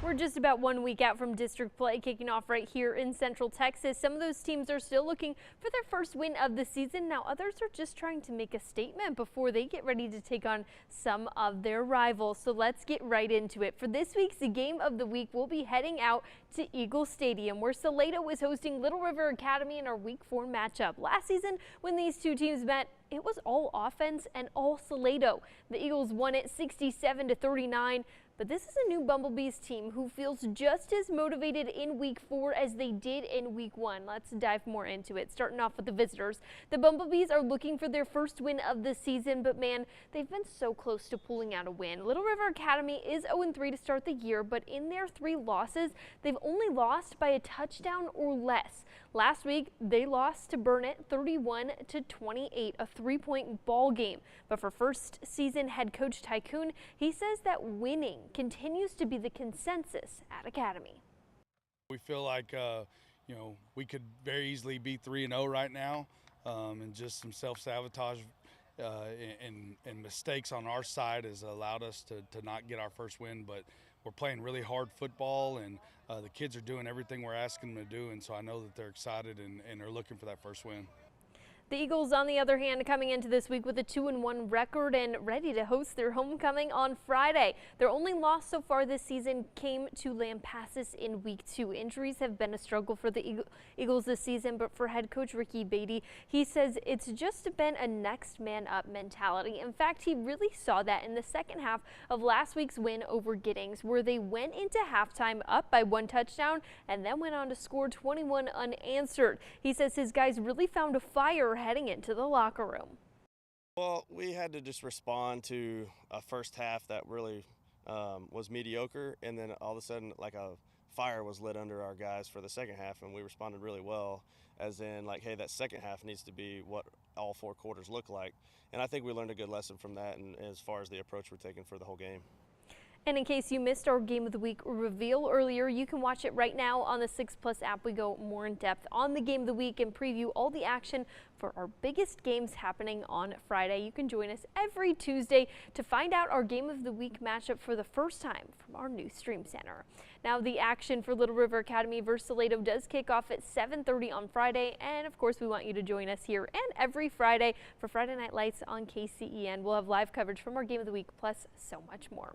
We're just about 1 week out from district play kicking off right here in Central Texas. Some of those teams are still looking for their first win of the season. Now others are just trying to make a statement before they get ready to take on some of their rivals. So let's get right into it. For this week's game of the week, we'll be heading out to Eagles Stadium, where Salado is hosting Little River Academy in our Week 4 matchup. Last season, when these two teams met, it was all offense and all Salado. The Eagles won it 67-39. But this is a new Bumblebees team who feels just as motivated in Week 4 as they did in Week 1. Let's dive more into it. Starting off with the visitors. The Bumblebees are looking for their first win of the season, but man, they've been so close to pulling out a win. Little River Academy is 0-3 to start the year, but in their 3 losses, they've only lost by a touchdown or less. Last week, they lost to Burnett 31-28, a 3-point ball game. But for first season head coach Tycoon, he says that winning continues to be the consensus at Academy. We feel like we could very easily be 3-0 right now, and just some self-sabotage and mistakes on our side has allowed us to not get our first win. But we're playing really hard football, and the kids are doing everything we're asking them to do, and so I know that they're excited and are looking for that first win. The Eagles, on the other hand, coming into this week with a 2-1 record and ready to host their homecoming on Friday. Their only loss so far this season came to Lampasas in Week 2. Injuries have been a struggle for the Eagles this season, but for head coach Ricky Beatty, he says it's just been a next man up mentality. In fact, he really saw that in the second half of last week's win over Giddings, where they went into halftime up by 1 touchdown and then went on to score 21 unanswered. He says his guys really found a fire heading into the locker room. Well, we had to just respond to a first half that really was mediocre, and then all of a sudden like a fire was lit under our guys for the second half, and we responded really well, as in like, hey, that second half needs to be what all 4 quarters look like. And I think we learned a good lesson from that, and as far as the approach we're taking for the whole game. And in case you missed our Game of the Week reveal earlier, you can watch it right now on the 6 Plus app. We go more in depth on the Game of the Week and preview all the action for our biggest games happening on Friday. You can join us every Tuesday to find out our Game of the Week matchup for the first time from our new Stream Center. Now, the action for Little River Academy versus Salado does kick off at 7:30 on Friday, and of course we want you to join us here and every Friday for Friday Night Lights on KCEN. We'll have live coverage from our Game of the Week, plus so much more.